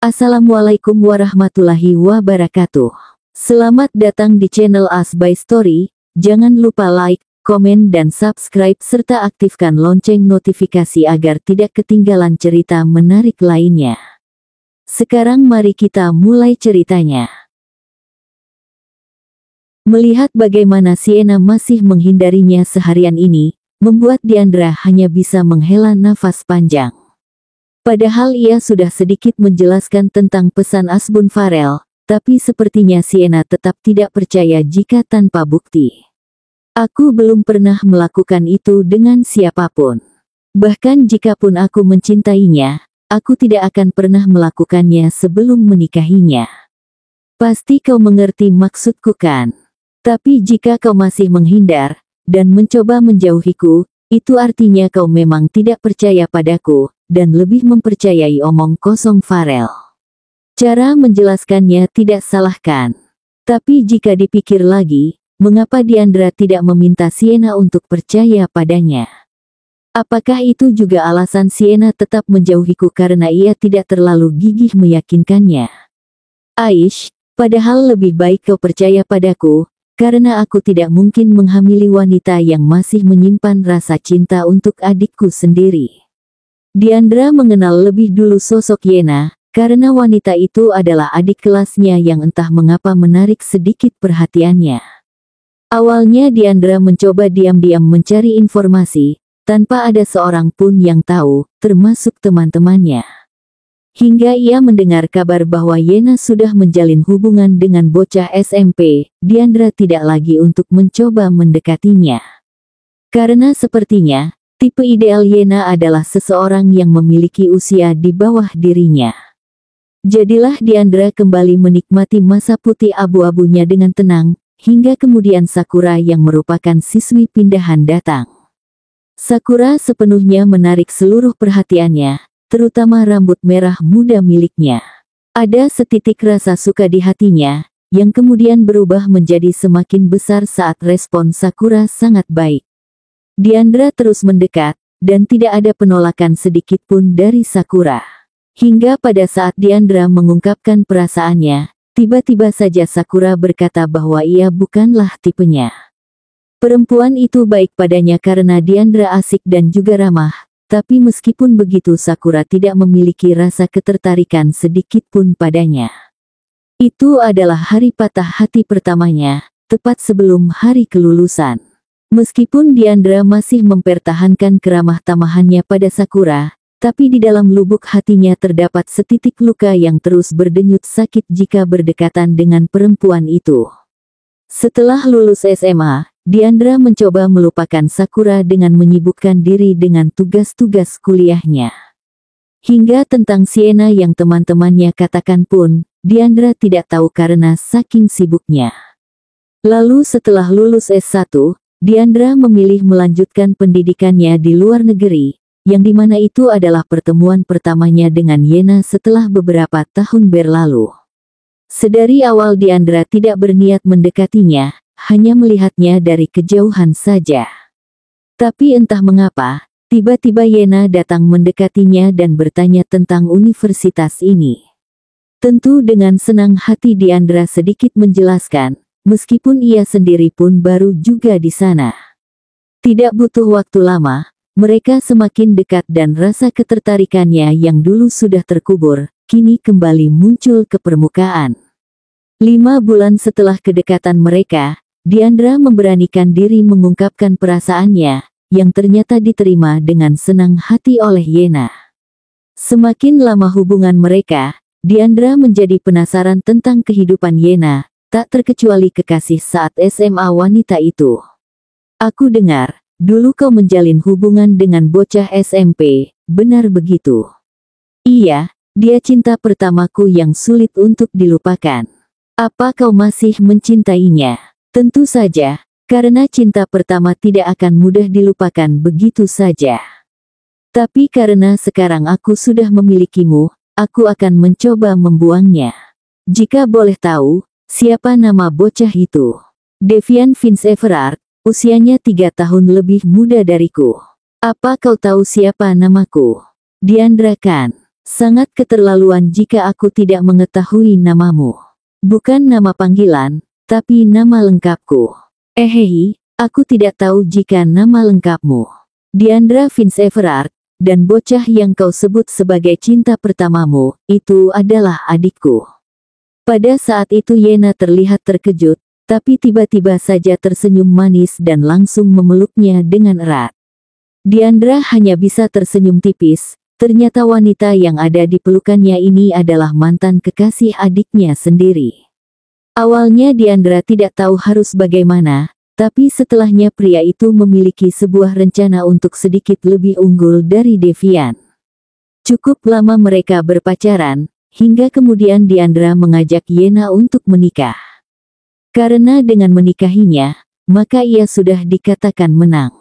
Assalamualaikum warahmatullahi wabarakatuh. Selamat datang di channel As by Story. Jangan lupa like, komen dan subscribe serta aktifkan lonceng notifikasi agar tidak ketinggalan cerita menarik lainnya. Sekarang mari kita mulai ceritanya. Melihat bagaimana Sienna masih menghindarinya seharian ini, membuat Diandra hanya bisa menghela nafas panjang. Padahal ia sudah sedikit menjelaskan tentang pesan Asbun Farel, tapi sepertinya Sienna tetap tidak percaya jika tanpa bukti. Aku belum pernah melakukan itu dengan siapapun. Bahkan jikapun aku mencintainya, aku tidak akan pernah melakukannya sebelum menikahinya. Pasti kau mengerti maksudku kan? Tapi jika kau masih menghindar, dan mencoba menjauhiku, itu artinya kau memang tidak percaya padaku, dan lebih mempercayai omong kosong Farel. Cara menjelaskannya tidak salah kan? Tapi jika dipikir lagi, mengapa Diandra tidak meminta Sienna untuk percaya padanya? Apakah itu juga alasan Sienna tetap menjauhiku karena ia tidak terlalu gigih meyakinkannya? Aish, padahal lebih baik kau percaya padaku, karena aku tidak mungkin menghamili wanita yang masih menyimpan rasa cinta untuk adikku sendiri. Diandra mengenal lebih dulu sosok Yena, karena wanita itu adalah adik kelasnya yang entah mengapa menarik sedikit perhatiannya. Awalnya Diandra mencoba diam-diam mencari informasi, tanpa ada seorang pun yang tahu, termasuk teman-temannya. Hingga ia mendengar kabar bahwa Yena sudah menjalin hubungan dengan bocah SMP, Diandra tidak lagi untuk mencoba mendekatinya. Karena sepertinya, tipe ideal Yena adalah seseorang yang memiliki usia di bawah dirinya. Jadilah Diandra kembali menikmati masa putih abu-abunya dengan tenang, hingga kemudian Sakura yang merupakan siswi pindahan datang. Sakura sepenuhnya menarik seluruh perhatiannya, terutama rambut merah muda miliknya. Ada setitik rasa suka di hatinya, yang kemudian berubah menjadi semakin besar saat respon Sakura sangat baik. Diandra terus mendekat, dan tidak ada penolakan sedikit pun dari Sakura. Hingga pada saat Diandra mengungkapkan perasaannya, tiba-tiba saja Sakura berkata bahwa ia bukanlah tipenya. Perempuan itu baik padanya karena Diandra asik dan juga ramah, tapi meskipun begitu Sakura tidak memiliki rasa ketertarikan sedikit pun padanya. Itu adalah hari patah hati pertamanya, tepat sebelum hari kelulusan. Meskipun Diandra masih mempertahankan keramah tamahannya pada Sakura, tapi di dalam lubuk hatinya terdapat setitik luka yang terus berdenyut sakit jika berdekatan dengan perempuan itu. Setelah lulus SMA, Diandra mencoba melupakan Sakura dengan menyibukkan diri dengan tugas-tugas kuliahnya. Hingga tentang Sienna yang teman-temannya katakan pun, Diandra tidak tahu karena saking sibuknya. Lalu setelah lulus S1, Diandra memilih melanjutkan pendidikannya di luar negeri, yang dimana itu adalah pertemuan pertamanya dengan Yena setelah beberapa tahun berlalu. Sedari awal Diandra tidak berniat mendekatinya, hanya melihatnya dari kejauhan saja. Tapi entah mengapa, tiba-tiba Yena datang mendekatinya dan bertanya tentang universitas ini. Tentu dengan senang hati Diandra sedikit menjelaskan, meskipun ia sendiri pun baru juga di sana. Tidak butuh waktu lama, mereka semakin dekat dan rasa ketertarikannya yang dulu sudah terkubur, kini kembali muncul ke permukaan. 5 bulan setelah kedekatan mereka, Diandra memberanikan diri mengungkapkan perasaannya, yang ternyata diterima dengan senang hati oleh Yena. Semakin lama hubungan mereka, Diandra menjadi penasaran tentang kehidupan Yena, tak terkecuali kekasih saat SMA wanita itu. Aku dengar, dulu kau menjalin hubungan dengan bocah SMP, benar begitu? Iya, dia cinta pertamaku yang sulit untuk dilupakan. Apa kau masih mencintainya? Tentu saja, karena cinta pertama tidak akan mudah dilupakan begitu saja. Tapi karena sekarang aku sudah memilikimu, aku akan mencoba membuangnya. Jika boleh tahu, siapa nama bocah itu? Devian Vince Everard, usianya 3 tahun lebih muda dariku. Apa kau tahu siapa namaku? Diandra kan? Sangat keterlaluan jika aku tidak mengetahui namamu. Bukan nama panggilan, tapi nama lengkapku. Hehehe, aku tidak tahu jika nama lengkapmu Diandra Vince Everard, dan bocah yang kau sebut sebagai cinta pertamamu, itu adalah adikku. Pada saat itu Yena terlihat terkejut, tapi tiba-tiba saja tersenyum manis dan langsung memeluknya dengan erat. Diandra hanya bisa tersenyum tipis, ternyata wanita yang ada di pelukannya ini adalah mantan kekasih adiknya sendiri. Awalnya Diandra tidak tahu harus bagaimana, tapi setelahnya pria itu memiliki sebuah rencana untuk sedikit lebih unggul dari Devian. Cukup lama mereka berpacaran, hingga kemudian Diandra mengajak Yena untuk menikah. Karena dengan menikahinya, maka ia sudah dikatakan menang.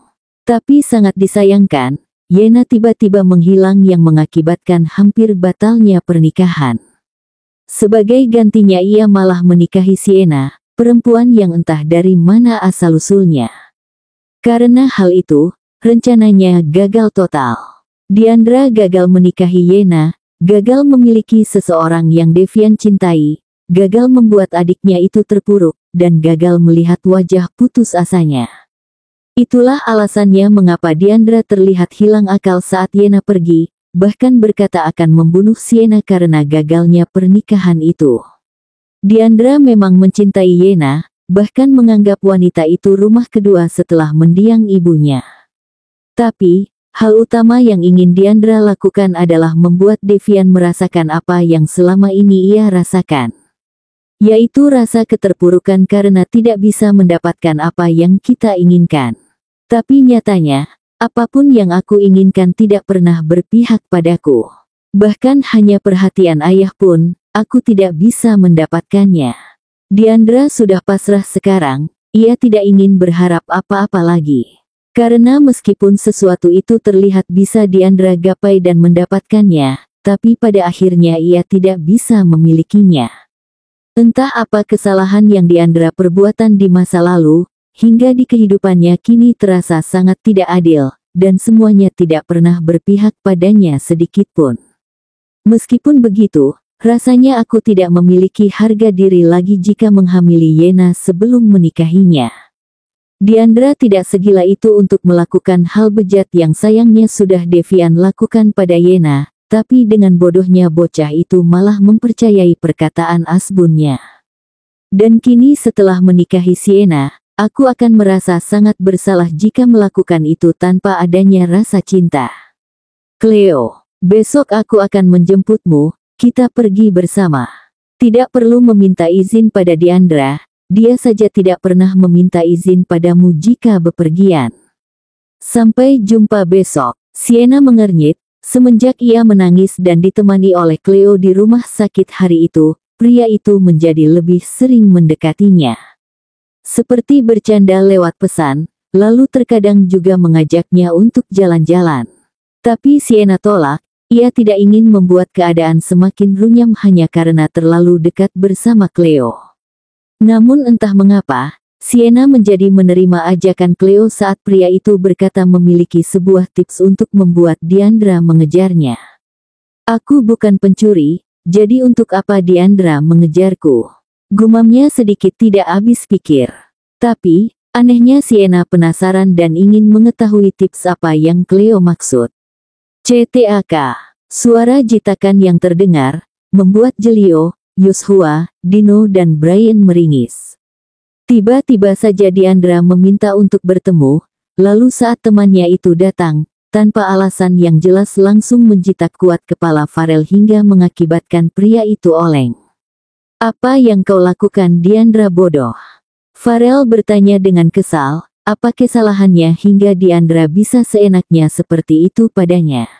Tapi sangat disayangkan, Yena tiba-tiba menghilang yang mengakibatkan hampir batalnya pernikahan. Sebagai gantinya ia malah menikahi Sienna, perempuan yang entah dari mana asal-usulnya. Karena hal itu, rencananya gagal total. Diandra gagal menikahi Yena, gagal memiliki seseorang yang Devian cintai, gagal membuat adiknya itu terpuruk, dan gagal melihat wajah putus asanya. Itulah alasannya mengapa Diandra terlihat hilang akal saat Yena pergi, bahkan berkata akan membunuh Sienna karena gagalnya pernikahan itu. Diandra memang mencintai Yena, bahkan menganggap wanita itu rumah kedua setelah mendiang ibunya. Tapi, hal utama yang ingin Diandra lakukan adalah membuat Devian merasakan apa yang selama ini ia rasakan. Yaitu rasa keterpurukan karena tidak bisa mendapatkan apa yang kita inginkan. Tapi nyatanya, apapun yang aku inginkan tidak pernah berpihak padaku. Bahkan hanya perhatian ayah pun, aku tidak bisa mendapatkannya. Diandra sudah pasrah sekarang, ia tidak ingin berharap apa-apa lagi. Karena meskipun sesuatu itu terlihat bisa Diandra gapai dan mendapatkannya, tapi pada akhirnya ia tidak bisa memilikinya. Entah apa kesalahan yang Diandra perbuatan di masa lalu, hingga di kehidupannya kini terasa sangat tidak adil, dan semuanya tidak pernah berpihak padanya sedikitpun. Meskipun begitu, rasanya aku tidak memiliki harga diri lagi jika menghamili Yena sebelum menikahinya. Diandra tidak segila itu untuk melakukan hal bejat yang sayangnya sudah Devian lakukan pada Yena, tapi dengan bodohnya bocah itu malah mempercayai perkataan asbunnya. Dan kini setelah menikahi Sienna, aku akan merasa sangat bersalah jika melakukan itu tanpa adanya rasa cinta. Cleo, besok aku akan menjemputmu, kita pergi bersama. Tidak perlu meminta izin pada Diandra, dia saja tidak pernah meminta izin padamu jika bepergian. Sampai jumpa besok. Sienna mengernyit, semenjak ia menangis dan ditemani oleh Cleo di rumah sakit hari itu, pria itu menjadi lebih sering mendekatinya. Seperti bercanda lewat pesan, lalu terkadang juga mengajaknya untuk jalan-jalan. Tapi Sienna tolak, ia tidak ingin membuat keadaan semakin runyam hanya karena terlalu dekat bersama Cleo. Namun entah mengapa, Sienna menjadi menerima ajakan Cleo saat pria itu berkata memiliki sebuah tips untuk membuat Diandra mengejarnya. Aku bukan pencuri, jadi untuk apa Diandra mengejarku? Gumamnya sedikit tidak habis pikir. Tapi, anehnya Sienna penasaran dan ingin mengetahui tips apa yang Cleo maksud. CTAK. Suara jitakan yang terdengar, membuat Jelio, Yoshua, Dino dan Brian meringis. Tiba-tiba saja Diandra meminta untuk bertemu, lalu saat temannya itu datang, tanpa alasan yang jelas langsung menjitak kuat kepala Farel hingga mengakibatkan pria itu oleng. Apa yang kau lakukan Diandra bodoh? Farel bertanya dengan kesal, apa kesalahannya hingga Diandra bisa seenaknya seperti itu padanya?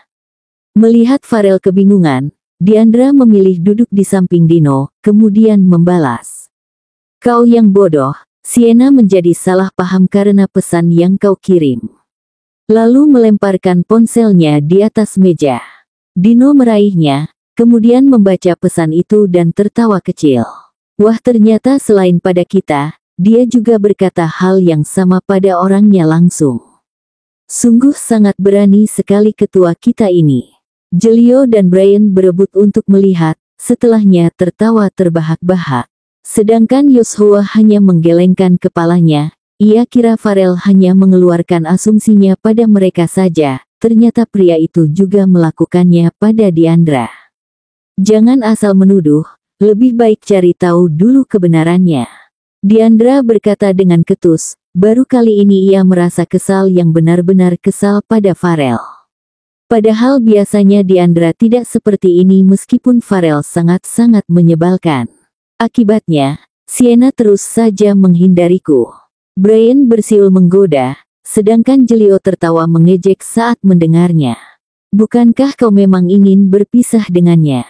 Melihat Farel kebingungan, Diandra memilih duduk di samping Dino, kemudian membalas. Kau yang bodoh, Sienna menjadi salah paham karena pesan yang kau kirim. Lalu melemparkan ponselnya di atas meja. Dino meraihnya, kemudian membaca pesan itu dan tertawa kecil. Wah, ternyata selain pada kita, dia juga berkata hal yang sama pada orangnya langsung. Sungguh sangat berani sekali ketua kita ini. Jelio dan Brian berebut untuk melihat, setelahnya tertawa terbahak-bahak. Sedangkan Yoshua hanya menggelengkan kepalanya. Ia kira Farel hanya mengeluarkan asumsinya pada mereka saja, ternyata pria itu juga melakukannya pada Diandra. Jangan asal menuduh, lebih baik cari tahu dulu kebenarannya. Diandra berkata dengan ketus, baru kali ini ia merasa kesal yang benar-benar kesal pada Farel. Padahal biasanya Diandra tidak seperti ini meskipun Farel sangat-sangat menyebalkan. Akibatnya, Sienna terus saja menghindariku. Brian bersiul menggoda, sedangkan Jelio tertawa mengejek saat mendengarnya. Bukankah kau memang ingin berpisah dengannya?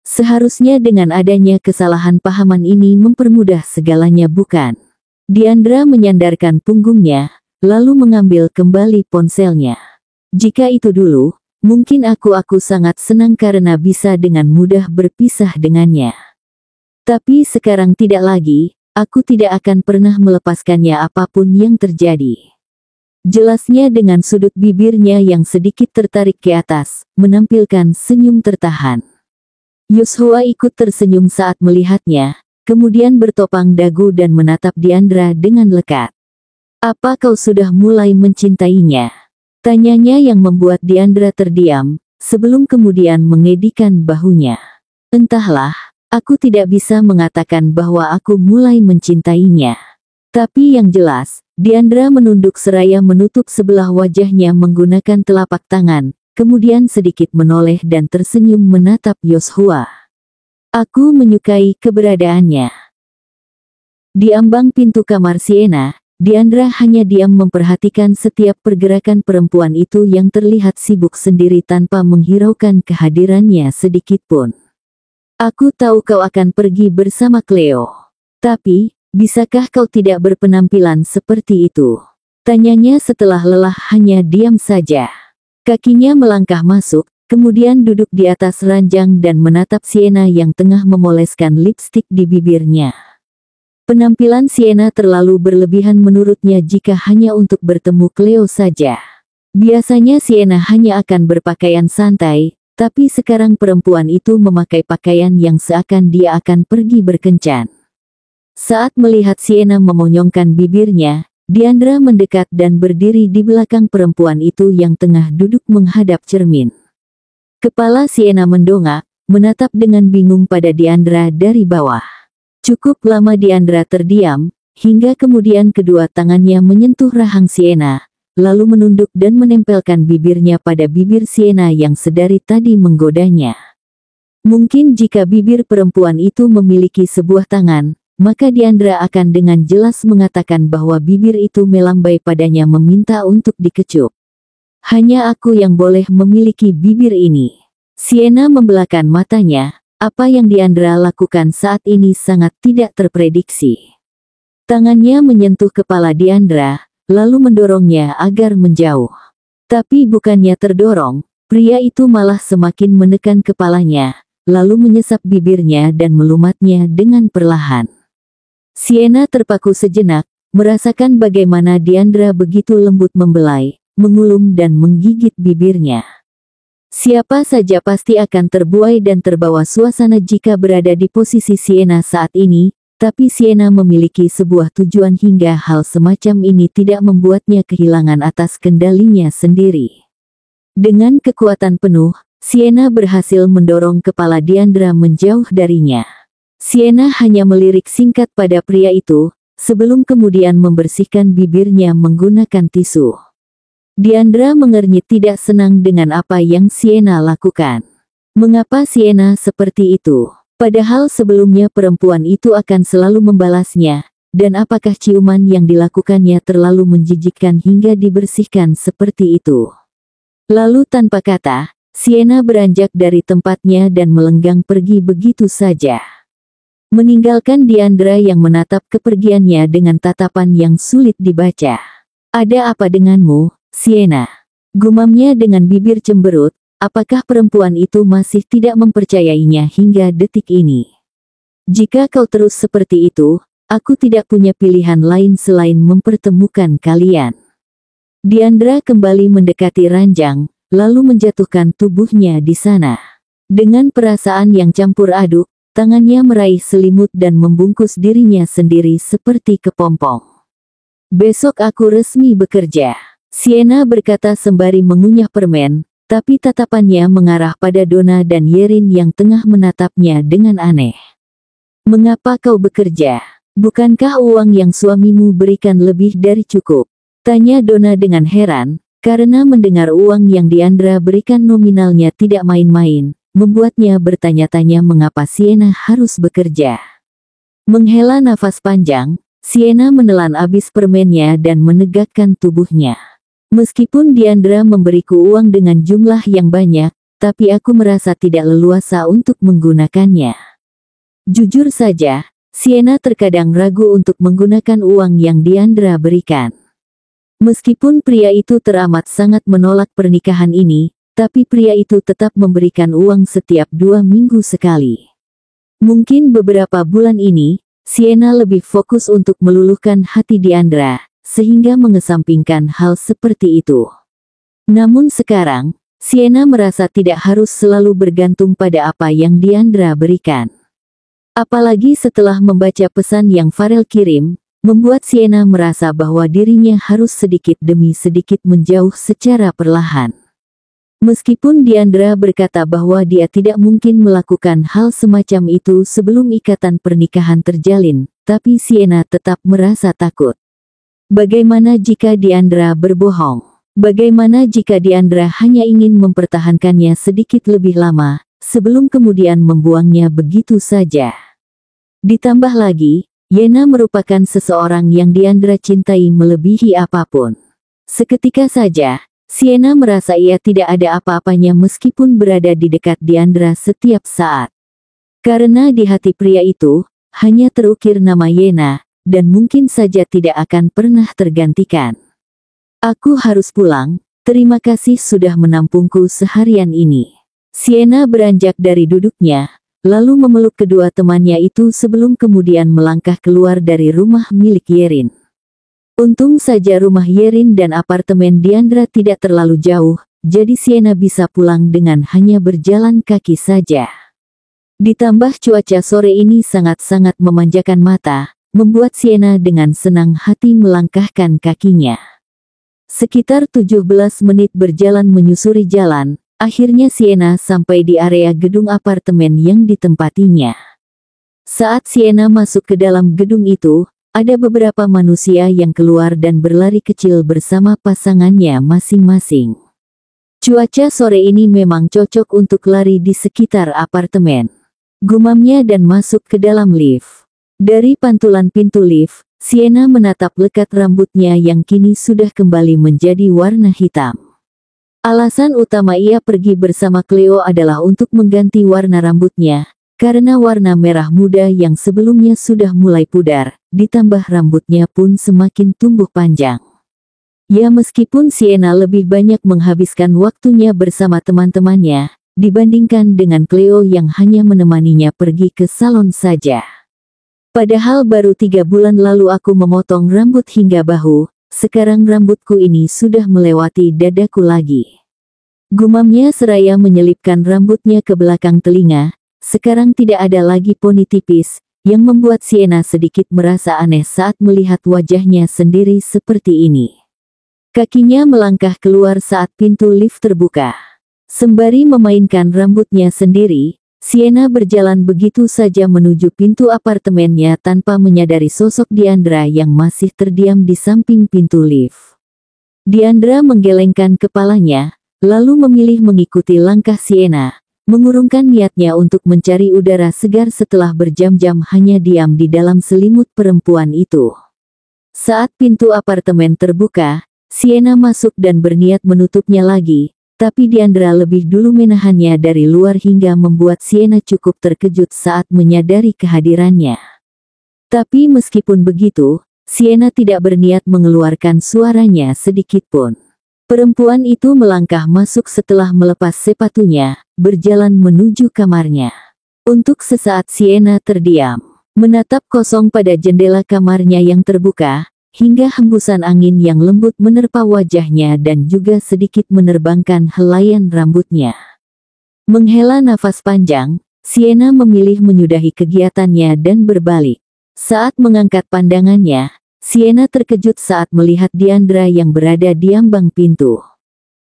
Seharusnya dengan adanya kesalahan pahaman ini mempermudah segalanya bukan? Diandra menyandarkan punggungnya, lalu mengambil kembali ponselnya. Jika itu dulu, mungkin aku sangat senang karena bisa dengan mudah berpisah dengannya. Tapi sekarang tidak lagi, aku tidak akan pernah melepaskannya apapun yang terjadi. Jelasnya dengan sudut bibirnya yang sedikit tertarik ke atas, menampilkan senyum tertahan. Yoshua ikut tersenyum saat melihatnya, kemudian bertopang dagu dan menatap Diandra dengan lekat. Apa kau sudah mulai mencintainya? Tanyanya yang membuat Diandra terdiam, sebelum kemudian mengedikan bahunya. Entahlah, aku tidak bisa mengatakan bahwa aku mulai mencintainya. Tapi yang jelas, Diandra menunduk seraya menutup sebelah wajahnya menggunakan telapak tangan, kemudian sedikit menoleh dan tersenyum menatap Yoshua. Aku menyukai keberadaannya. Di ambang pintu kamar Sienna, Diandra hanya diam memperhatikan setiap pergerakan perempuan itu yang terlihat sibuk sendiri tanpa menghiraukan kehadirannya sedikitpun. Aku tahu kau akan pergi bersama Cleo. Tapi, bisakah kau tidak berpenampilan seperti itu? Tanyanya setelah lelah hanya diam saja. Kakinya melangkah masuk, kemudian duduk di atas ranjang dan menatap Sienna yang tengah memoleskan lipstik di bibirnya. Penampilan Sienna terlalu berlebihan menurutnya jika hanya untuk bertemu Cleo saja. Biasanya Sienna hanya akan berpakaian santai, tapi sekarang perempuan itu memakai pakaian yang seakan dia akan pergi berkencan. Saat melihat Sienna memonyongkan bibirnya, Diandra mendekat dan berdiri di belakang perempuan itu yang tengah duduk menghadap cermin. Kepala Sienna mendongak, menatap dengan bingung pada Diandra dari bawah. Cukup lama Diandra terdiam, hingga kemudian kedua tangannya menyentuh rahang Sienna, lalu menunduk dan menempelkan bibirnya pada bibir Sienna yang sedari tadi menggodanya. Mungkin jika bibir perempuan itu memiliki sebuah tangan, maka Diandra akan dengan jelas mengatakan bahwa bibir itu melambai padanya meminta untuk dikecup. Hanya aku yang boleh memiliki bibir ini. Sienna membelahkan matanya, apa yang Diandra lakukan saat ini sangat tidak terprediksi. Tangannya menyentuh kepala Diandra, lalu mendorongnya agar menjauh. Tapi bukannya terdorong, pria itu malah semakin menekan kepalanya, lalu menyesap bibirnya dan melumatnya dengan perlahan. Sienna terpaku sejenak, merasakan bagaimana Diandra begitu lembut membelai, mengulum dan menggigit bibirnya. Siapa saja pasti akan terbuai dan terbawa suasana jika berada di posisi Sienna saat ini, tapi Sienna memiliki sebuah tujuan hingga hal semacam ini tidak membuatnya kehilangan atas kendalinya sendiri. Dengan kekuatan penuh, Sienna berhasil mendorong kepala Diandra menjauh darinya. Sienna hanya melirik singkat pada pria itu, sebelum kemudian membersihkan bibirnya menggunakan tisu. Diandra mengernyit tidak senang dengan apa yang Sienna lakukan. Mengapa Sienna seperti itu? Padahal sebelumnya perempuan itu akan selalu membalasnya, dan apakah ciuman yang dilakukannya terlalu menjijikkan hingga dibersihkan seperti itu? Lalu tanpa kata, Sienna beranjak dari tempatnya dan melenggang pergi begitu saja. Meninggalkan Diandra yang menatap kepergiannya dengan tatapan yang sulit dibaca. Ada apa denganmu, Sienna? Gumamnya dengan bibir cemberut, apakah perempuan itu masih tidak mempercayainya hingga detik ini? Jika kau terus seperti itu, aku tidak punya pilihan lain selain mempertemukan kalian. Diandra kembali mendekati ranjang, lalu menjatuhkan tubuhnya di sana. Dengan perasaan yang campur aduk, tangannya meraih selimut dan membungkus dirinya sendiri seperti kepompong. "Besok aku resmi bekerja," Sienna berkata sembari mengunyah permen, tapi tatapannya mengarah pada Donna dan Yerin yang tengah menatapnya dengan aneh. "Mengapa kau bekerja? Bukankah uang yang suamimu berikan lebih dari cukup?" tanya Donna dengan heran, karena mendengar uang yang Diandra berikan nominalnya tidak main-main, membuatnya bertanya-tanya mengapa Sienna harus bekerja. Menghela nafas panjang, Sienna menelan habis permennya dan menegakkan tubuhnya. "Meskipun Diandra memberiku uang dengan jumlah yang banyak, tapi aku merasa tidak leluasa untuk menggunakannya." Jujur saja, Sienna terkadang ragu untuk menggunakan uang yang Diandra berikan. Meskipun pria itu teramat sangat menolak pernikahan ini, tapi pria itu tetap memberikan uang setiap 2 minggu sekali. Mungkin beberapa bulan ini, Sienna lebih fokus untuk meluluhkan hati Diandra, sehingga mengesampingkan hal seperti itu. Namun sekarang, Sienna merasa tidak harus selalu bergantung pada apa yang Diandra berikan. Apalagi setelah membaca pesan yang Farel kirim, membuat Sienna merasa bahwa dirinya harus sedikit demi sedikit menjauh secara perlahan. Meskipun Diandra berkata bahwa dia tidak mungkin melakukan hal semacam itu sebelum ikatan pernikahan terjalin, tapi Sienna tetap merasa takut. Bagaimana jika Diandra berbohong? Bagaimana jika Diandra hanya ingin mempertahankannya sedikit lebih lama, sebelum kemudian membuangnya begitu saja? Ditambah lagi, Yena merupakan seseorang yang Diandra cintai melebihi apapun. Seketika saja, Sienna merasa ia tidak ada apa-apanya meskipun berada di dekat Diandra setiap saat. Karena di hati pria itu, hanya terukir nama Yena, dan mungkin saja tidak akan pernah tergantikan. "Aku harus pulang, terima kasih sudah menampungku seharian ini." Sienna beranjak dari duduknya, lalu memeluk kedua temannya itu sebelum kemudian melangkah keluar dari rumah milik Yerin. Untung saja rumah Yerin dan apartemen Diandra tidak terlalu jauh, jadi Sienna bisa pulang dengan hanya berjalan kaki saja. Ditambah cuaca sore ini sangat-sangat memanjakan mata, membuat Sienna dengan senang hati melangkahkan kakinya. Sekitar 17 menit berjalan menyusuri jalan, akhirnya Sienna sampai di area gedung apartemen yang ditempatinya. Saat Sienna masuk ke dalam gedung itu, ada beberapa manusia yang keluar dan berlari kecil bersama pasangannya masing-masing. Cuaca sore ini memang cocok untuk lari di sekitar apartemen, gumamnya dan masuk ke dalam lift. Dari pantulan pintu lift, Sienna menatap lekat rambutnya yang kini sudah kembali menjadi warna hitam. Alasan utama ia pergi bersama Cleo adalah untuk mengganti warna rambutnya, karena warna merah muda yang sebelumnya sudah mulai pudar, ditambah rambutnya pun semakin tumbuh panjang. Ya meskipun Sienna lebih banyak menghabiskan waktunya bersama teman-temannya, dibandingkan dengan Cleo yang hanya menemaninya pergi ke salon saja. Padahal baru 3 bulan lalu aku memotong rambut hingga bahu, sekarang rambutku ini sudah melewati dadaku lagi. Gumamnya seraya menyelipkan rambutnya ke belakang telinga. Sekarang tidak ada lagi poni tipis, yang membuat Sienna sedikit merasa aneh saat melihat wajahnya sendiri seperti ini. Kakinya melangkah keluar saat pintu lift terbuka. Sembari memainkan rambutnya sendiri, Sienna berjalan begitu saja menuju pintu apartemennya tanpa menyadari sosok Diandra yang masih terdiam di samping pintu lift. Diandra menggelengkan kepalanya, lalu memilih mengikuti langkah Sienna, mengurungkan niatnya untuk mencari udara segar setelah berjam-jam hanya diam di dalam selimut perempuan itu. Saat pintu apartemen terbuka, Sienna masuk dan berniat menutupnya lagi, tapi Diandra lebih dulu menahannya dari luar hingga membuat Sienna cukup terkejut saat menyadari kehadirannya. Tapi meskipun begitu, Sienna tidak berniat mengeluarkan suaranya sedikitpun. Perempuan itu melangkah masuk setelah melepas sepatunya, berjalan menuju kamarnya. Untuk sesaat Sienna terdiam, menatap kosong pada jendela kamarnya yang terbuka, hingga hembusan angin yang lembut menerpa wajahnya dan juga sedikit menerbangkan helaian rambutnya. Menghela nafas panjang, Sienna memilih menyudahi kegiatannya dan berbalik. Saat mengangkat pandangannya, Sienna terkejut saat melihat Diandra yang berada di ambang pintu.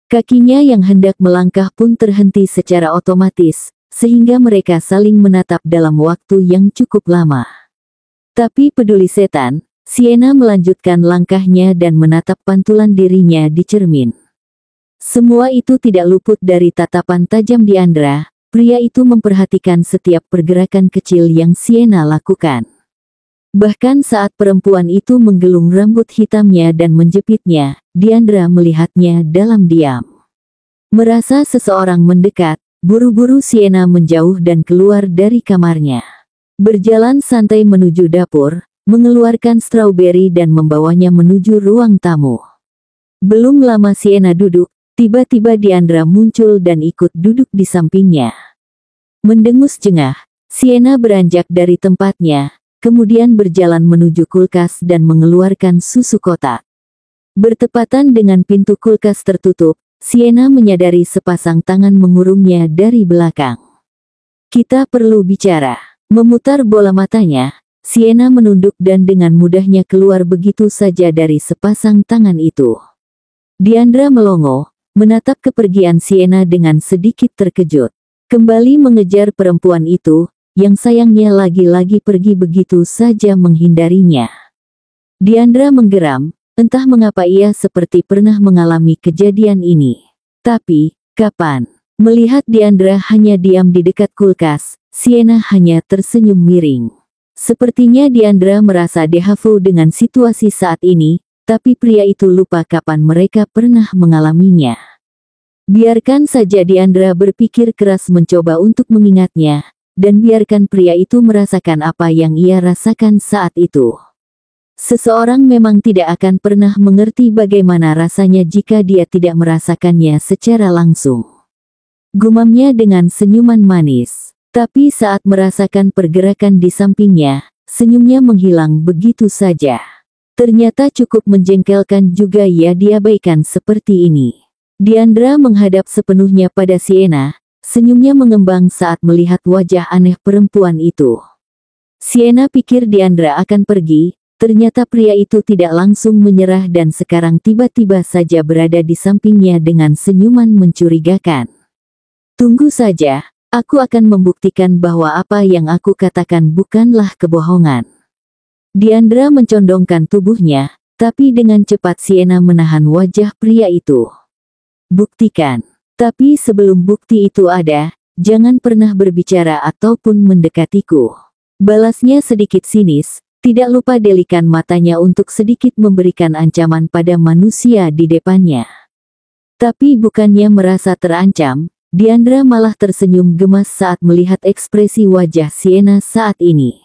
Kakinya yang hendak melangkah pun terhenti secara otomatis, sehingga mereka saling menatap dalam waktu yang cukup lama. Tapi peduli setan, Sienna melanjutkan langkahnya dan menatap pantulan dirinya di cermin. Semua itu tidak luput dari tatapan tajam Diandra. Pria itu memperhatikan setiap pergerakan kecil yang Sienna lakukan. Bahkan saat perempuan itu menggelung rambut hitamnya dan menjepitnya, Diandra melihatnya dalam diam. Merasa seseorang mendekat, buru-buru Sienna menjauh dan keluar dari kamarnya. Berjalan santai menuju dapur, mengeluarkan strawberry dan membawanya menuju ruang tamu. Belum lama Sienna duduk, tiba-tiba Diandra muncul dan ikut duduk di sampingnya. Mendengus jengah, Sienna beranjak dari tempatnya, kemudian berjalan menuju kulkas dan mengeluarkan susu kotak. Bertepatan dengan pintu kulkas tertutup, Sienna menyadari sepasang tangan mengurungnya dari belakang. "Kita perlu bicara." Memutar bola matanya, Sienna menunduk dan dengan mudahnya keluar begitu saja dari sepasang tangan itu. Diandra melongo, menatap kepergian Sienna dengan sedikit terkejut. Kembali mengejar perempuan itu, yang sayangnya lagi-lagi pergi begitu saja menghindarinya. Diandra menggeram, entah mengapa ia seperti pernah mengalami kejadian ini. Tapi, kapan? Melihat Diandra hanya diam di dekat kulkas, Sienna hanya tersenyum miring. Sepertinya Diandra merasa dejavu dengan situasi saat ini, tapi pria itu lupa kapan mereka pernah mengalaminya. Biarkan saja Diandra berpikir keras mencoba untuk mengingatnya, dan biarkan pria itu merasakan apa yang ia rasakan saat itu. Seseorang memang tidak akan pernah mengerti bagaimana rasanya jika dia tidak merasakannya secara langsung. Gumamnya dengan senyuman manis. Tapi saat merasakan pergerakan di sampingnya, senyumnya menghilang begitu saja. Ternyata cukup menjengkelkan juga ia diabaikan seperti ini. Diandra menghadap sepenuhnya pada Sienna. Senyumnya mengembang saat melihat wajah aneh perempuan itu. Sienna pikir Diandra akan pergi, ternyata pria itu tidak langsung menyerah dan sekarang tiba-tiba saja berada di sampingnya dengan senyuman mencurigakan. "Tunggu saja, aku akan membuktikan bahwa apa yang aku katakan bukanlah kebohongan." Diandra mencondongkan tubuhnya, tapi dengan cepat Sienna menahan wajah pria itu. "Buktikan. Tapi sebelum bukti itu ada, jangan pernah berbicara ataupun mendekatiku." Balasnya sedikit sinis, tidak lupa delikan matanya untuk sedikit memberikan ancaman pada manusia di depannya. Tapi bukannya merasa terancam, Diandra malah tersenyum gemas saat melihat ekspresi wajah Sienna saat ini.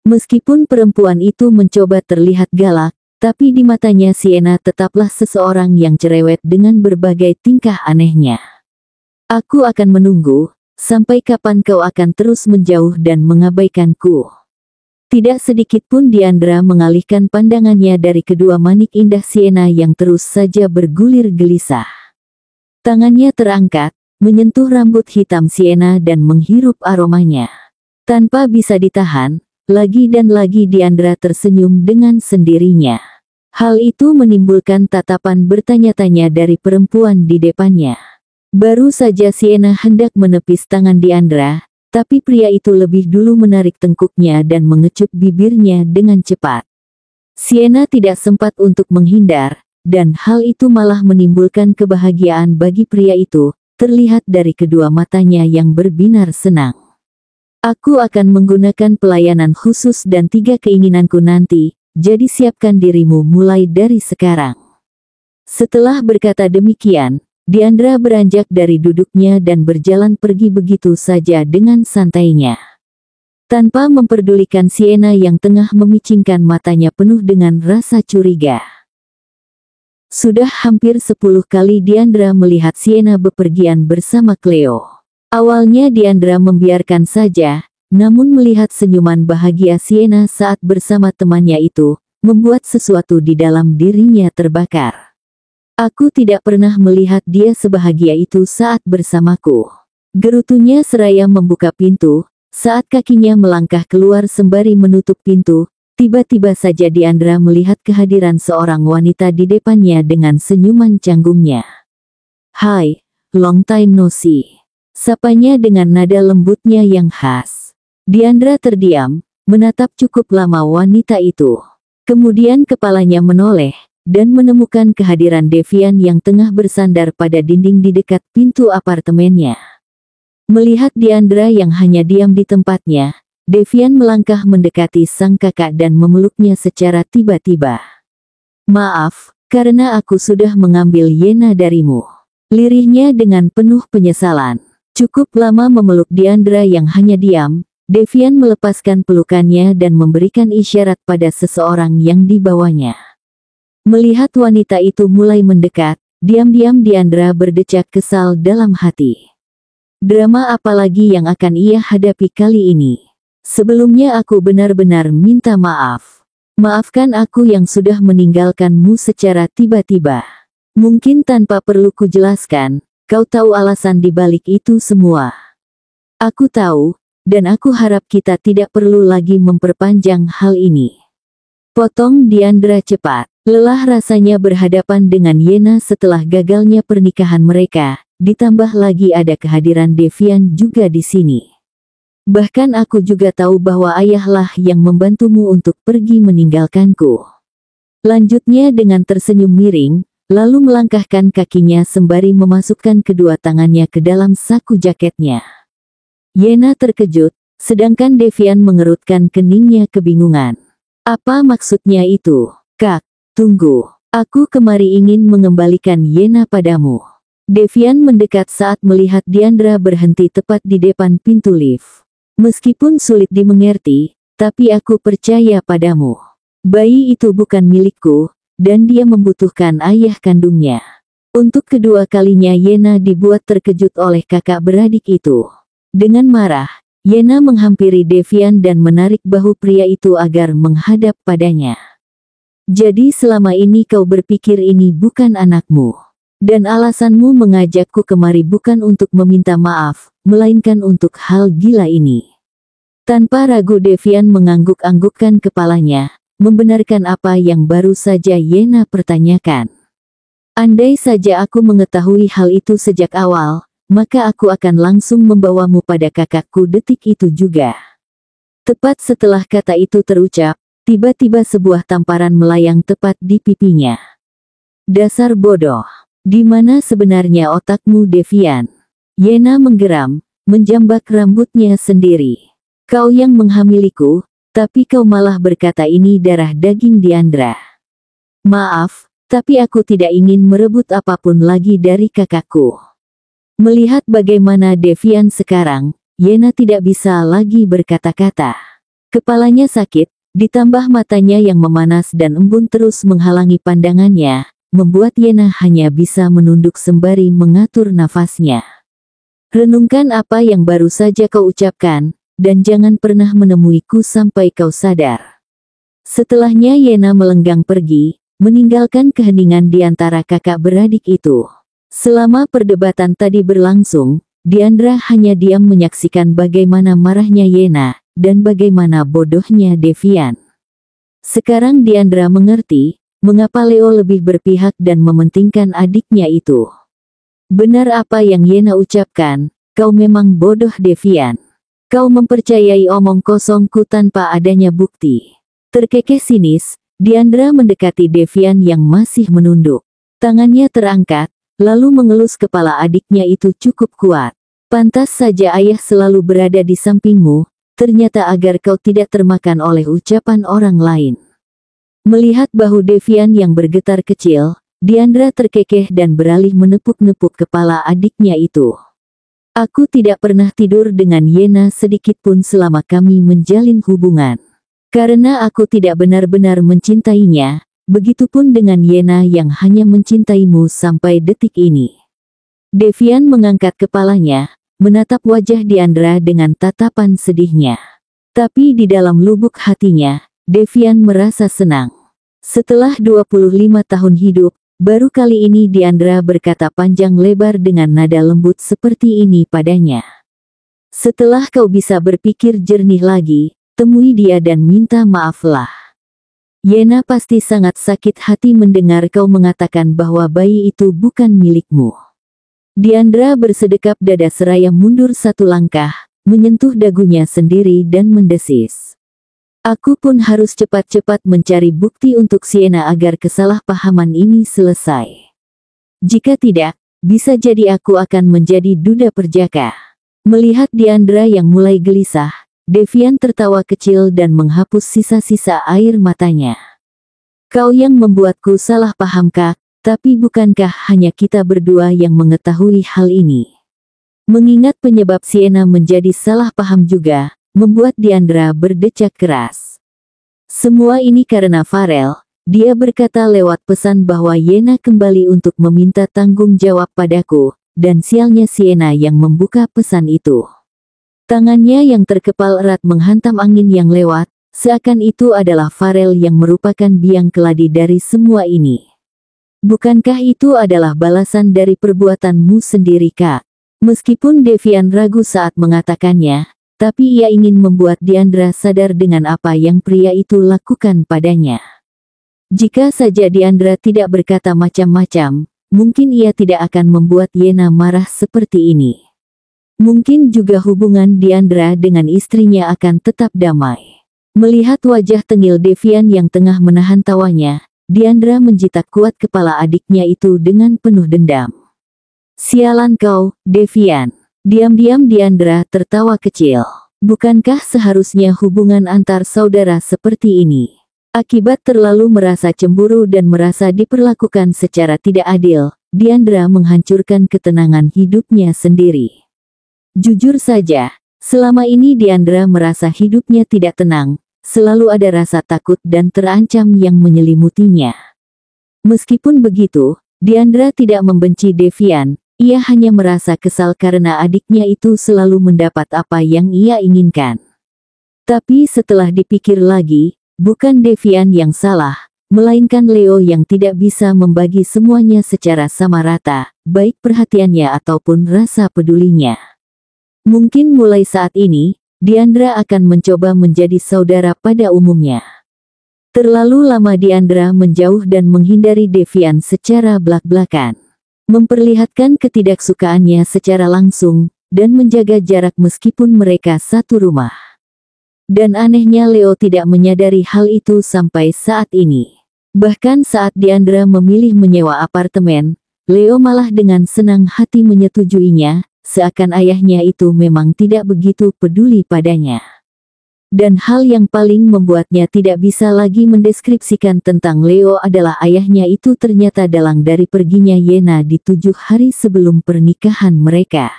Meskipun perempuan itu mencoba terlihat galak, tapi di matanya Sienna tetaplah seseorang yang cerewet dengan berbagai tingkah anehnya. "Aku akan menunggu, sampai kapan kau akan terus menjauh dan mengabaikanku?" Tidak sedikit pun Diandra mengalihkan pandangannya dari kedua manik indah Sienna yang terus saja bergulir gelisah. Tangannya terangkat, menyentuh rambut hitam Sienna dan menghirup aromanya. Tanpa bisa ditahan, lagi dan lagi Diandra tersenyum dengan sendirinya. Hal itu menimbulkan tatapan bertanya-tanya dari perempuan di depannya. Baru saja Sienna hendak menepis tangan Diandra, tapi pria itu lebih dulu menarik tengkuknya dan mengecup bibirnya dengan cepat. Sienna tidak sempat untuk menghindar, dan hal itu malah menimbulkan kebahagiaan bagi pria itu, terlihat dari kedua matanya yang berbinar senang. "Aku akan menggunakan pelayanan khusus dan 3 keinginanku nanti, jadi siapkan dirimu mulai dari sekarang." Setelah berkata demikian, Diandra beranjak dari duduknya dan berjalan pergi begitu saja dengan santainya. Tanpa memperdulikan Sienna yang tengah memicingkan matanya penuh dengan rasa curiga. Sudah hampir 10 kali Diandra melihat Sienna bepergian bersama Cleo. Awalnya Diandra membiarkan saja, namun melihat senyuman bahagia Sienna saat bersama temannya itu, membuat sesuatu di dalam dirinya terbakar. Aku tidak pernah melihat dia sebahagia itu saat bersamaku. Gerutunya seraya membuka pintu, saat kakinya melangkah keluar sembari menutup pintu, tiba-tiba saja Diandra melihat kehadiran seorang wanita di depannya dengan senyuman canggungnya. "Hai, long time no see." Sapanya dengan nada lembutnya yang khas. Diandra terdiam, menatap cukup lama wanita itu. Kemudian kepalanya menoleh, dan menemukan kehadiran Devian yang tengah bersandar pada dinding di dekat pintu apartemennya. Melihat Diandra yang hanya diam di tempatnya, Devian melangkah mendekati sang kakak dan memeluknya secara tiba-tiba. "Maaf, karena aku sudah mengambil Yena darimu," lirihnya dengan penuh penyesalan. Cukup lama memeluk Diandra yang hanya diam, Devian melepaskan pelukannya dan memberikan isyarat pada seseorang yang dibawanya. Melihat wanita itu mulai mendekat, diam-diam Diandra berdecak kesal dalam hati. Drama apa lagi yang akan ia hadapi kali ini? Sebelumnya aku benar-benar minta maaf. Maafkan aku yang sudah meninggalkanmu secara tiba-tiba. Mungkin tanpa perlu kujelaskan, kau tahu alasan di balik itu semua. Aku tahu, dan aku harap kita tidak perlu lagi memperpanjang hal ini. Potong Diandra cepat. Lelah rasanya berhadapan dengan Yena setelah gagalnya pernikahan mereka, ditambah lagi ada kehadiran Devian juga di sini. Bahkan aku juga tahu bahwa ayahlah yang membantumu untuk pergi meninggalkanku. Lanjutnya dengan tersenyum miring, lalu melangkahkan kakinya sembari memasukkan kedua tangannya ke dalam saku jaketnya. Yena terkejut, sedangkan Devian mengerutkan keningnya kebingungan. Apa maksudnya itu? "Kak, tunggu, aku kemari ingin mengembalikan Yena padamu." Devian mendekat saat melihat Diandra berhenti tepat di depan pintu lift. "Meskipun sulit dimengerti, tapi aku percaya padamu. Bayi itu bukan milikku, dan dia membutuhkan ayah kandungnya." Untuk kedua kalinya Yena dibuat terkejut oleh kakak beradik itu. Dengan marah, Yena menghampiri Devian dan menarik bahu pria itu agar menghadap padanya. "Jadi selama ini kau berpikir ini bukan anakmu. Dan alasanmu mengajakku kemari bukan untuk meminta maaf, melainkan untuk hal gila ini." Tanpa ragu Devian mengangguk-anggukkan kepalanya, membenarkan apa yang baru saja Yena pertanyakan. "Andai saja aku mengetahui hal itu sejak awal, maka aku akan langsung membawamu pada kakakku detik itu juga." Tepat setelah kata itu terucap, tiba-tiba sebuah tamparan melayang tepat di pipinya. "Dasar bodoh. Di mana sebenarnya otakmu, Devian?" Yena menggeram, menjambak rambutnya sendiri. "Kau yang menghamiliku, tapi kau malah berkata ini darah daging Diandra." "Maaf, tapi aku tidak ingin merebut apapun lagi dari kakakku." Melihat bagaimana Devian sekarang, Yena tidak bisa lagi berkata-kata. Kepalanya sakit, ditambah matanya yang memanas dan embun terus menghalangi pandangannya, membuat Yena hanya bisa menunduk sembari mengatur nafasnya. "Renungkan apa yang baru saja kau ucapkan, dan jangan pernah menemuiku sampai kau sadar." Setelahnya Yena melenggang pergi, meninggalkan keheningan di antara kakak beradik itu. Selama perdebatan tadi berlangsung, Diandra hanya diam menyaksikan bagaimana marahnya Yena, dan bagaimana bodohnya Devian. Sekarang Diandra mengerti, mengapa Leo lebih berpihak dan mementingkan adiknya itu. "Benar apa yang Yena ucapkan, kau memang bodoh Devian. Kau mempercayai omong kosongku tanpa adanya bukti." Terkekeh sinis, Diandra mendekati Devian yang masih menunduk. Tangannya terangkat, lalu mengelus kepala adiknya itu cukup kuat. "Pantas saja ayah selalu berada di sampingmu, ternyata agar kau tidak termakan oleh ucapan orang lain." Melihat bahu Devian yang bergetar kecil, Diandra terkekeh dan beralih menepuk-nepuk kepala adiknya itu. "Aku tidak pernah tidur dengan Yena sedikit pun selama kami menjalin hubungan. Karena aku tidak benar-benar mencintainya, begitupun dengan Yena yang hanya mencintaimu sampai detik ini." Devian mengangkat kepalanya, menatap wajah Diandra dengan tatapan sedihnya. Tapi di dalam lubuk hatinya, Devian merasa senang. Setelah 25 tahun hidup, baru kali ini Diandra berkata panjang lebar dengan nada lembut seperti ini padanya. Setelah kau bisa berpikir jernih lagi, temui dia dan minta maaflah. Yena pasti sangat sakit hati mendengar kau mengatakan bahwa bayi itu bukan milikmu. Diandra bersedekap dada seraya mundur satu langkah, menyentuh dagunya sendiri dan mendesis. Aku pun harus cepat-cepat mencari bukti untuk Sienna agar kesalahpahaman ini selesai. Jika tidak, bisa jadi aku akan menjadi duda perjaka. Melihat Diandra yang mulai gelisah, Devian tertawa kecil dan menghapus sisa-sisa air matanya. Kau yang membuatku salah paham Kak, tapi bukankah hanya kita berdua yang mengetahui hal ini? Mengingat penyebab Sienna menjadi salah paham juga, membuat Diandra berdecak keras. Semua ini karena Farel, dia berkata lewat pesan bahwa Yena kembali untuk meminta tanggung jawab padaku, dan sialnya Sienna yang membuka pesan itu. Tangannya yang terkepal erat menghantam angin yang lewat, seakan itu adalah Farel yang merupakan biang keladi dari semua ini. Bukankah itu adalah balasan dari perbuatanmu sendiri Kak? Meskipun Devian ragu saat mengatakannya, tapi ia ingin membuat Diandra sadar dengan apa yang pria itu lakukan padanya. Jika saja Diandra tidak berkata macam-macam, mungkin ia tidak akan membuat Yena marah seperti ini. Mungkin juga hubungan Diandra dengan istrinya akan tetap damai. Melihat wajah tengil Devian yang tengah menahan tawanya, Diandra menjitak kuat kepala adiknya itu dengan penuh dendam. Sialan kau, Devian. Diam-diam Diandra tertawa kecil. Bukankah seharusnya hubungan antar saudara seperti ini? Akibat terlalu merasa cemburu dan merasa diperlakukan secara tidak adil, Diandra menghancurkan ketenangan hidupnya sendiri. Jujur saja, selama ini Diandra merasa hidupnya tidak tenang, selalu ada rasa takut dan terancam yang menyelimutinya. Meskipun begitu, Diandra tidak membenci Devian. Ia hanya merasa kesal karena adiknya itu selalu mendapat apa yang ia inginkan. Tapi setelah dipikir lagi, bukan Devian yang salah, melainkan Leo yang tidak bisa membagi semuanya secara sama rata, baik perhatiannya ataupun rasa pedulinya. Mungkin mulai saat ini, Diandra akan mencoba menjadi saudara pada umumnya. Terlalu lama Diandra menjauh dan menghindari Devian secara blak-blakan. Memperlihatkan ketidaksukaannya secara langsung, dan menjaga jarak meskipun mereka satu rumah. Dan anehnya Leo tidak menyadari hal itu sampai saat ini. Bahkan saat Diandra memilih menyewa apartemen, Leo malah dengan senang hati menyetujuinya, seakan ayahnya itu memang tidak begitu peduli padanya. Dan hal yang paling membuatnya tidak bisa lagi mendeskripsikan tentang Leo adalah ayahnya itu ternyata dalang dari perginya Yena di 7 hari sebelum pernikahan mereka.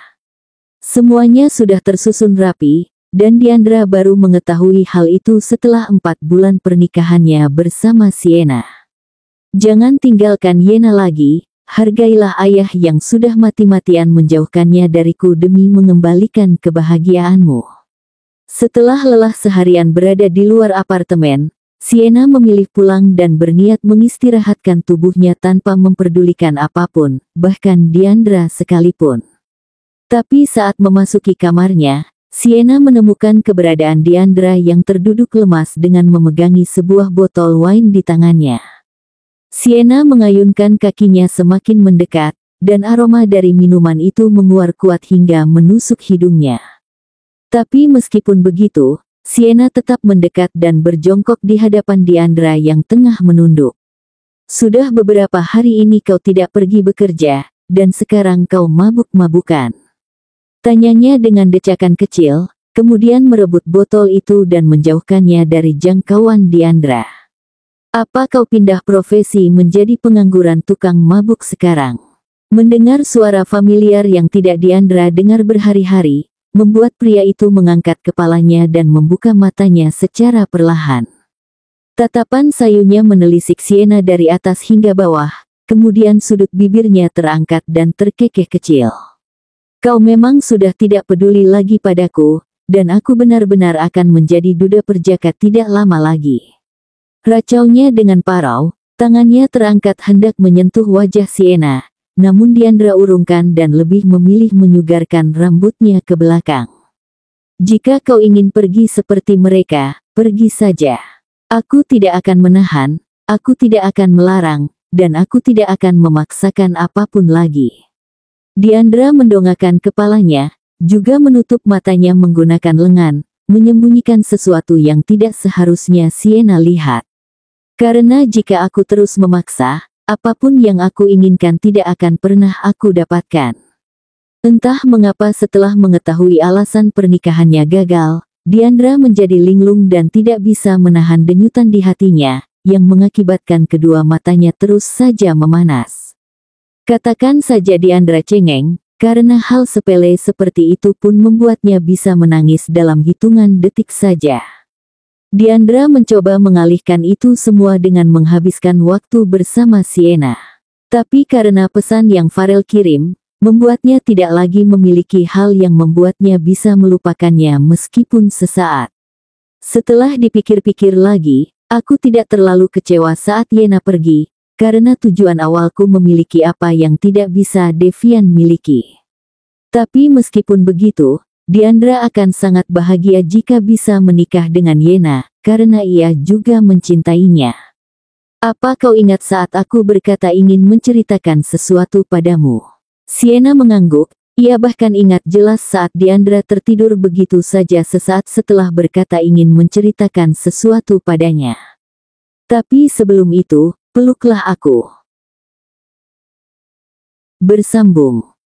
Semuanya sudah tersusun rapi, dan Diandra baru mengetahui hal itu setelah 4 bulan pernikahannya bersama Sienna. Jangan tinggalkan Yena lagi, hargailah ayah yang sudah mati-matian menjauhkannya dariku demi mengembalikan kebahagiaanmu. Setelah lelah seharian berada di luar apartemen, Sienna memilih pulang dan berniat mengistirahatkan tubuhnya tanpa memperdulikan apapun, bahkan Diandra sekalipun. Tapi saat memasuki kamarnya, Sienna menemukan keberadaan Diandra yang terduduk lemas dengan memegangi sebuah botol wine di tangannya. Sienna mengayunkan kakinya semakin mendekat, dan aroma dari minuman itu menguar kuat hingga menusuk hidungnya. Tapi meskipun begitu, Sienna tetap mendekat dan berjongkok di hadapan Diandra yang tengah menunduk. Sudah beberapa hari ini kau tidak pergi bekerja, dan sekarang kau mabuk-mabukan. Tanyanya dengan decakan kecil, kemudian merebut botol itu dan menjauhkannya dari jangkauan Diandra. Apa kau pindah profesi menjadi pengangguran tukang mabuk sekarang? Mendengar suara familiar yang tidak Diandra dengar berhari-hari, membuat pria itu mengangkat kepalanya dan membuka matanya secara perlahan. Tatapan sayunya menelisik Sienna dari atas hingga bawah, kemudian sudut bibirnya terangkat dan terkekeh kecil. Kau memang sudah tidak peduli lagi padaku, dan aku benar-benar akan menjadi duda perjaka tidak lama lagi. Racaunya dengan parau, tangannya terangkat hendak menyentuh wajah Sienna, namun Diandra urungkan dan lebih memilih menyugarkan rambutnya ke belakang. Jika kau ingin pergi seperti mereka, pergi saja. Aku tidak akan menahan, aku tidak akan melarang, dan aku tidak akan memaksakan apapun lagi. Diandra mendongakkan kepalanya, juga menutup matanya menggunakan lengan, menyembunyikan sesuatu yang tidak seharusnya Sienna lihat. Karena jika aku terus memaksa, apapun yang aku inginkan tidak akan pernah aku dapatkan. Entah mengapa setelah mengetahui alasan pernikahannya gagal, Diandra menjadi linglung dan tidak bisa menahan denyutan di hatinya, yang mengakibatkan kedua matanya terus saja memanas. Katakan saja Diandra cengeng, karena hal sepele seperti itu pun membuatnya bisa menangis dalam hitungan detik saja. Diandra mencoba mengalihkan itu semua dengan menghabiskan waktu bersama Sienna. Tapi karena pesan yang Farel kirim, membuatnya tidak lagi memiliki hal yang membuatnya bisa melupakannya meskipun sesaat. Setelah dipikir-pikir lagi, aku tidak terlalu kecewa saat Yena pergi, karena tujuan awalku memiliki apa yang tidak bisa Devian miliki. Tapi meskipun begitu, Diandra akan sangat bahagia jika bisa menikah dengan Yena, karena ia juga mencintainya. Apa kau ingat saat aku berkata ingin menceritakan sesuatu padamu? Sienna mengangguk, ia bahkan ingat jelas saat Diandra tertidur begitu saja sesaat setelah berkata ingin menceritakan sesuatu padanya. Tapi sebelum itu, peluklah aku. Bersambung.